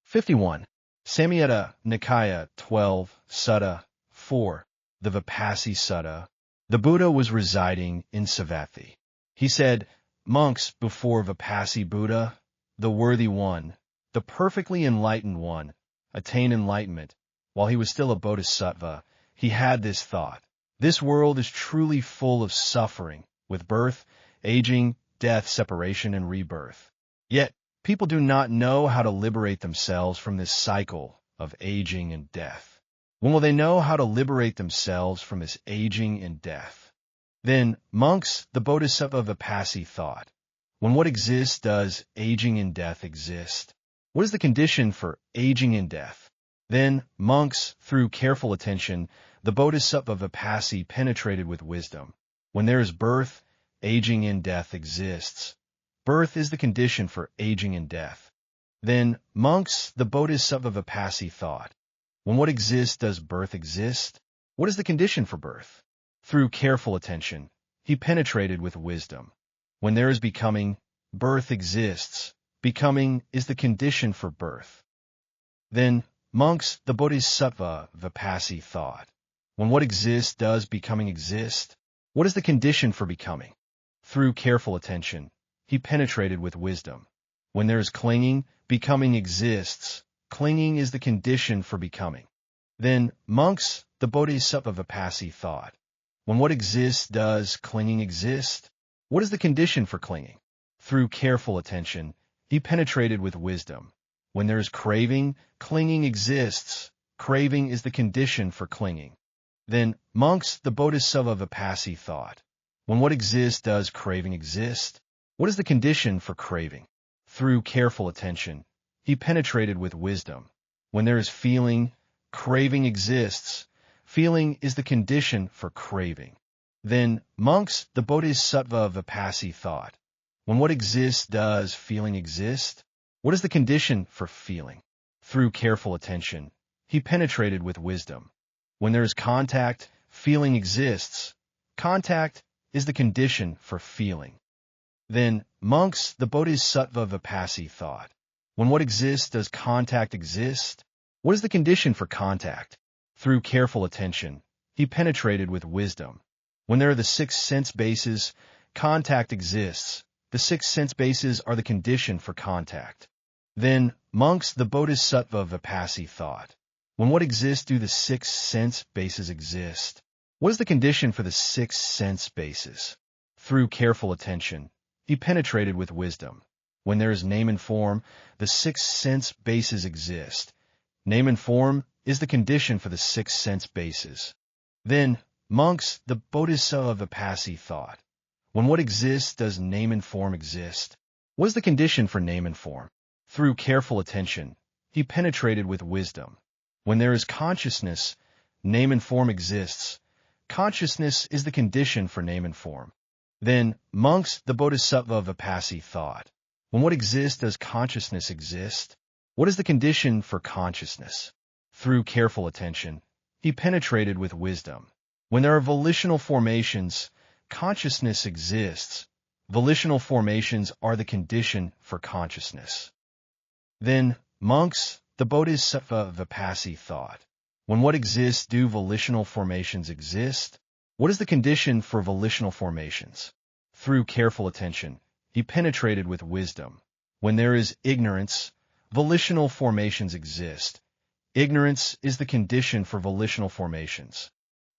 51. Samyutta Nikaya 12, Sutta 4. The Vipassi Sutta. The Buddha was residing in Savatthi. He said, "Monks, before Vipassi Buddha, the worthy one, the perfectly enlightened one, attained enlightenment. While he was still a bodhisattva, he had this thought. This world is truly full of suffering, with birth, aging, death, separation, and rebirth. Yet, people do not know how to liberate themselves from this cycle of aging and death. When will they know how to liberate themselves from this aging and death?" Then, monks, the bodhisattva Vipassi thought, when what exists does aging and death exist? What is the condition for aging and death? Then, monks, through careful attention, the bodhisattva Vipassi penetrated with wisdom. When there is birth, aging and death exists. Birth is the condition for aging and death. Then, monks, the bodhisattva Vipassi thought, when what exists does birth exist? What is the condition for birth? Through careful attention, he penetrated with wisdom. When there is becoming, birth exists. Becoming is the condition for birth. Then, monks, the bodhisattva Vipassi thought, when what exists does becoming exist? What is the condition for becoming? Through careful attention, he penetrated with wisdom. When there is clinging, becoming exists. Clinging is the condition for becoming. Then, monks, the bodhisattva Vipassi thought, when what exists does clinging exist? What is the condition for clinging? Through careful attention, he penetrated with wisdom. When there is craving, clinging exists. Craving is the condition for clinging. Then, monks, the bodhisattva Vipassi thought, when what exists does craving exist? What is the condition for craving? Through careful attention, he penetrated with wisdom. When there is feeling, craving exists. Feeling is the condition for craving. Then, monks, the bodhisattva Vipassi thought, when what exists does feeling exist? What is the condition for feeling? Through careful attention, he penetrated with wisdom. When there is contact, feeling exists. Contact is the condition for feeling. Then, monks, the bodhisattva Vipassi thought, when what exists does contact exist? What is the condition for contact? Through careful attention, he penetrated with wisdom. When there are the 6 sense bases, contact exists. The 6 sense bases are the condition for contact. Then, monks, the bodhisattva Vipassi thought, when what exists do the 6 sense bases exist? What is the condition for the 6 sense bases? Through careful attention, he penetrated with wisdom. When there is name and form, the 6 sense bases exist. Name and form is the condition for the 6 sense bases. Then, monks, the bodhisattva Vipassi thought, when what exists does name and form exist? What is the condition for name and form? Through careful attention, he penetrated with wisdom. When there is consciousness, name and form exists. Consciousness is the condition for name and form. Then, monks, the bodhisattva Vipassi thought, when what exists does consciousness exist? What is the condition for consciousness? Through careful attention, he penetrated with wisdom. When there are volitional formations, consciousness exists. Volitional formations are the condition for consciousness. Then, monks, the bodhisattva Vipassi thought, when what exists do volitional formations exist? What is the condition for volitional formations? Through careful attention, he penetrated with wisdom. When there is ignorance, volitional formations exist. Ignorance is the condition for volitional formations.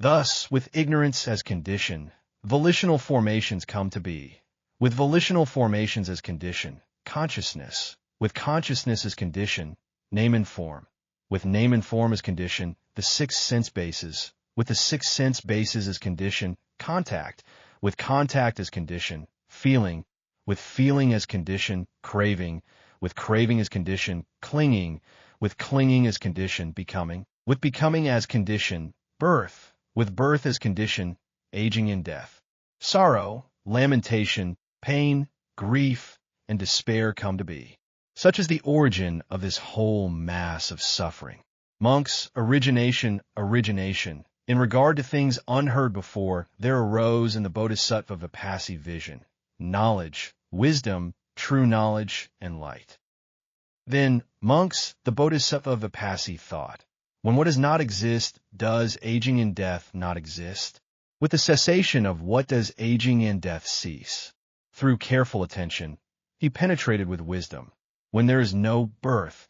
Thus, with ignorance as condition, volitional formations come to be. With volitional formations as condition, consciousness. With consciousness as condition, name and form. With name and form as condition, the 6 sense bases. With the 6 sense bases as condition, contact. With contact as condition, feeling. With feeling as condition, craving. With craving as condition, clinging. With clinging as condition, becoming. With becoming as condition, birth. With birth as condition, aging and death. Sorrow, lamentation, pain, grief, and despair come to be. Such is the origin of this whole mass of suffering. Monks, origination. In regard to things unheard before, there arose in the bodhisattva Vipassi vision, knowledge, wisdom, true knowledge, and light. Then, monks, the Bodhisattva Vipassi thought, when what does not exist, does aging and death not exist? With the cessation of what does aging and death cease? Through careful attention, he penetrated with wisdom. When there is no birth,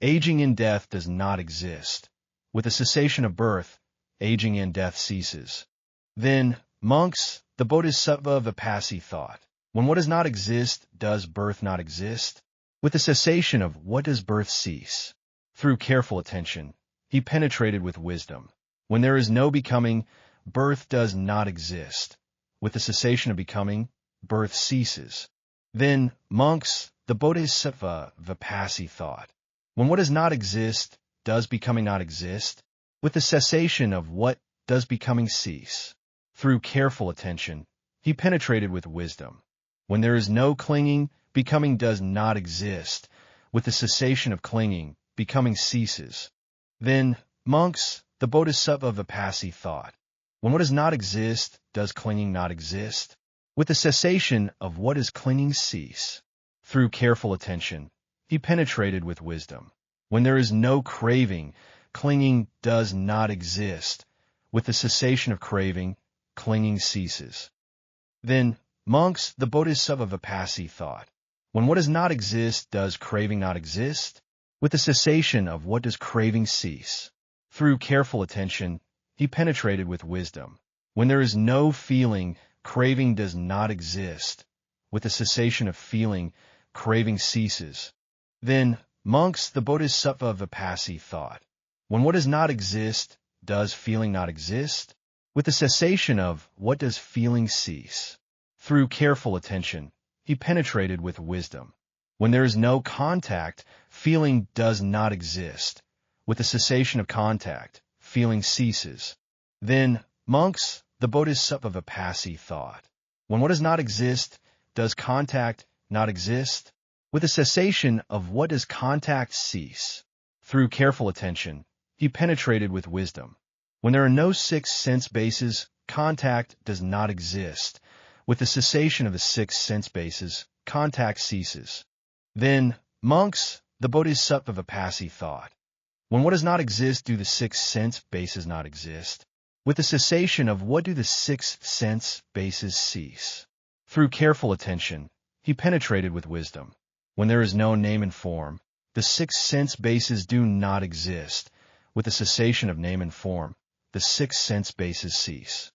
aging and death does not exist. With the cessation of birth, aging and death ceases. Then, monks, the Bodhisattva Vipassi thought, when what does not exist, does birth not exist? With the cessation of what does birth cease? Through careful attention, he penetrated with wisdom. When there is no becoming, birth does not exist. With the cessation of becoming, birth ceases. Then, monks, the Bodhisattva Vipassi thought, when what does not exist, does becoming not exist? With the cessation of what does becoming cease? Through careful attention, he penetrated with wisdom. When there is no clinging, becoming does not exist. With the cessation of clinging, becoming ceases. Then, monks, the Bodhisattva Vipassi thought, when what does not exist, does clinging not exist? With the cessation of what is clinging cease? Through careful attention, he penetrated with wisdom. When there is no craving, clinging does not exist. With the cessation of craving, clinging ceases. Then, monks, the Bodhisattva Vipassi thought, when what does not exist, does craving not exist? With the cessation of what does craving cease? Through careful attention, he penetrated with wisdom. When there is no feeling, craving does not exist. With the cessation of feeling, craving ceases. Then, monks, the Bodhisattva Vipassi thought, when what does not exist, does feeling not exist? With the cessation of what does feeling cease? Through careful attention, he penetrated with wisdom. When there is no contact, feeling does not exist. With the cessation of contact, feeling ceases. Then, monks, the Bodhisattva Vipassi thought, when what does not exist, does contact not exist? With the cessation of what does contact cease? Through careful attention, he penetrated with wisdom. When there are no 6 sense bases, contact does not exist. With the cessation of the 6 sense bases, contact ceases. Then, monks, the Bodhisattva Vipassi thought, when what does not exist, do the 6 sense bases not exist? With the cessation of what do the 6 sense bases cease? Through careful attention, he penetrated with wisdom. When there is no name and form, the 6 sense bases do not exist. With the cessation of name and form, the 6 sense bases cease.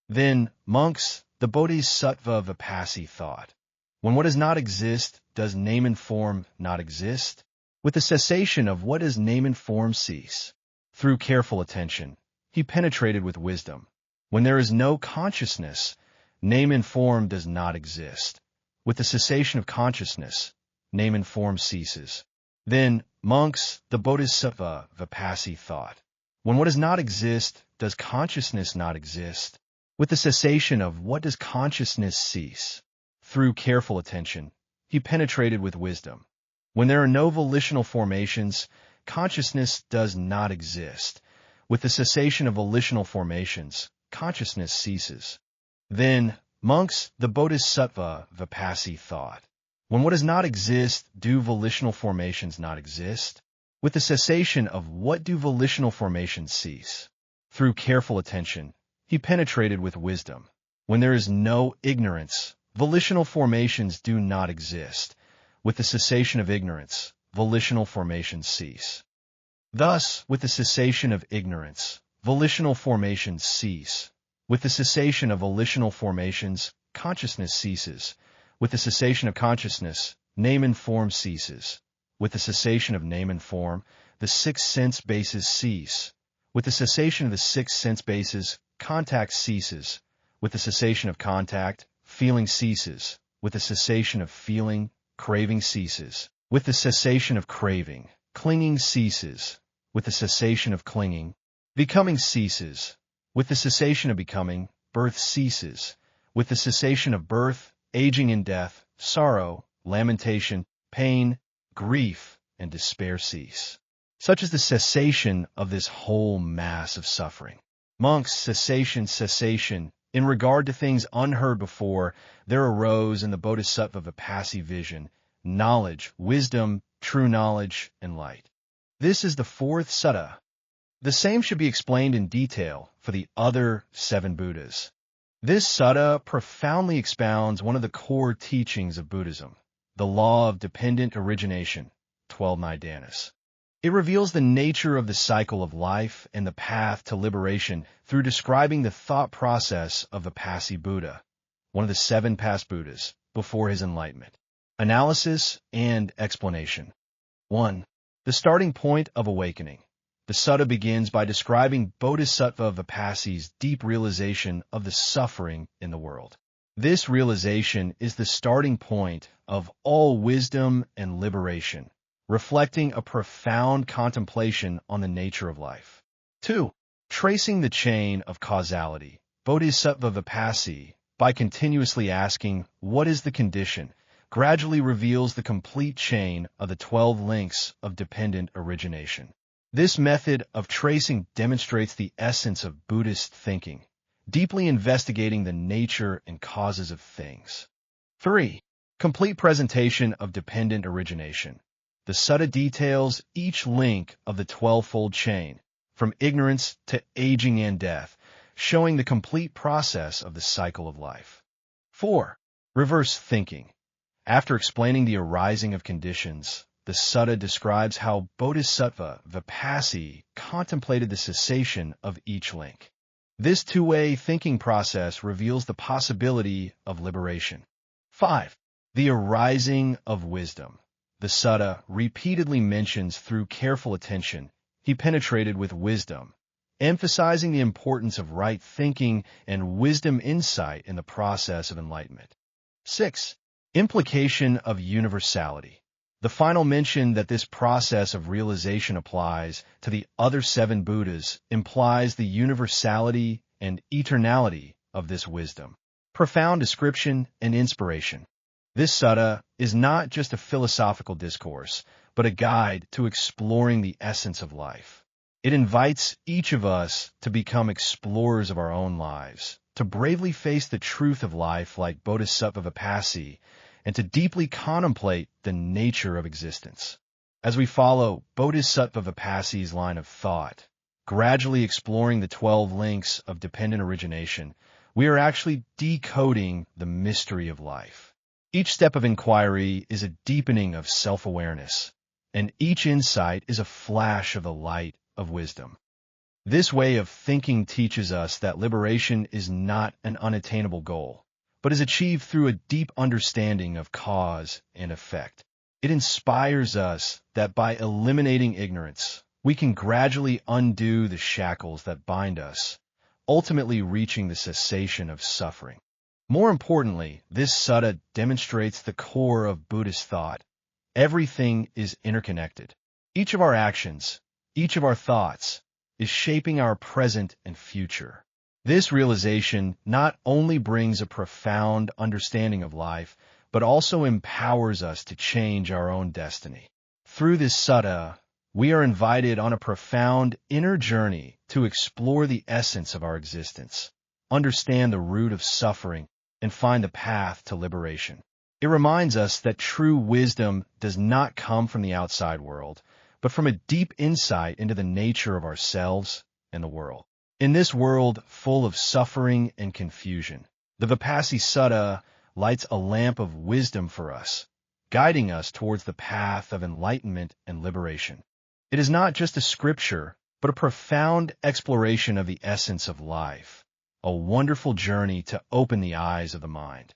Then, monks, the Bodhisattva Vipassi thought, when what does not exist, does name and form not exist? With the cessation of what does name and form cease? Through careful attention, he penetrated with wisdom. When there is no consciousness, name and form does not exist. With the cessation of consciousness, name and form ceases. Then, monks, the Bodhisattva Vipassi thought, when what does not exist, does consciousness not exist? With the cessation of what does consciousness cease? Through careful attention, he penetrated with wisdom. When there are no volitional formations, consciousness does not exist. With the cessation of volitional formations, consciousness ceases. Then, monks, the Bodhisattva Vipassi thought, when what does not exist, do volitional formations not exist? With the cessation of what do volitional formations cease? Through careful attention, he penetrated with wisdom. When there is no ignorance, volitional formations do not exist. With the cessation of ignorance, volitional formations cease. Thus, with the cessation of ignorance, volitional formations cease. With the cessation of volitional formations, consciousness ceases. With the cessation of consciousness, name and form ceases. With the cessation of name and form, the 6 sense bases cease. With the cessation of the 6 sense bases, contact ceases. With the cessation of contact, feeling ceases. With the cessation of feeling, craving ceases. With the cessation of craving, clinging ceases. With the cessation of clinging, becoming ceases. With the cessation of becoming, birth ceases. With the cessation of birth, aging and death, sorrow, lamentation, pain, grief, and despair cease. Such is the cessation of this whole mass of suffering. Monks, cessation, in regard to things unheard before, there arose in the Bodhisattva Vipassi vision, knowledge, wisdom, true knowledge and light. This is the fourth sutta. The same should be explained in detail for the other 7 Buddhas. This sutta profoundly expounds one of the core teachings of Buddhism, the law of dependent origination, 12 Nidanas. It reveals the nature of the cycle of life and the path to liberation through describing the thought process of Vipassi Buddha, one of the 7 past Buddhas, before his enlightenment. Analysis and explanation. 1. The starting point of awakening. The sutta begins by describing Bodhisattva Vipassi's deep realization of the suffering in the world. This realization is the starting point of all wisdom and liberation, reflecting a profound contemplation on the nature of life. 2. Tracing the chain of causality. Bodhisattva Vipassi, by continuously asking, "What is the condition?" gradually reveals the complete chain of the 12 links of dependent origination. This method of tracing demonstrates the essence of Buddhist thinking, deeply investigating the nature and causes of things. 3. Complete presentation of dependent origination. The sutta details each link of the 12-fold chain, from ignorance to aging and death, showing the complete process of the cycle of life. 4. Reverse thinking. After explaining the arising of conditions, the sutta describes how Bodhisattva Vipassi contemplated the cessation of each link. This two-way thinking process reveals the possibility of liberation. 5. The arising of wisdom. The sutta repeatedly mentions through careful attention he penetrated with wisdom, emphasizing the importance of right thinking and wisdom insight in the process of enlightenment. 6. Implication of universality. The final mention that this process of realization applies to the other 7 Buddhas implies the universality and eternality of this wisdom. Profound description and inspiration. This sutta is not just a philosophical discourse, but a guide to exploring the essence of life. It invites each of us to become explorers of our own lives, to bravely face the truth of life like Bodhisattva Vipassi, and to deeply contemplate the nature of existence. As we follow Bodhisattva Vipassi's line of thought, gradually exploring the 12 links of dependent origination, we are actually decoding the mystery of life. Each step of inquiry is a deepening of self-awareness, and each insight is a flash of the light of wisdom. This way of thinking teaches us that liberation is not an unattainable goal, but is achieved through a deep understanding of cause and effect. It inspires us that by eliminating ignorance, we can gradually undo the shackles that bind us, ultimately reaching the cessation of suffering. More importantly, this sutta demonstrates the core of Buddhist thought. Everything is interconnected. Each of our actions, each of our thoughts, is shaping our present and future. This realization not only brings a profound understanding of life, but also empowers us to change our own destiny. Through this sutta, we are invited on a profound inner journey to explore the essence of our existence, understand the root of suffering, and find the path to liberation. It reminds us that true wisdom does not come from the outside world, but from a deep insight into the nature of ourselves and the world. In this world full of suffering and confusion, the Vipassi Sutta lights a lamp of wisdom for us, guiding us towards the path of enlightenment and liberation. It is not just a scripture, but a profound exploration of the essence of life, a wonderful journey to open the eyes of the mind.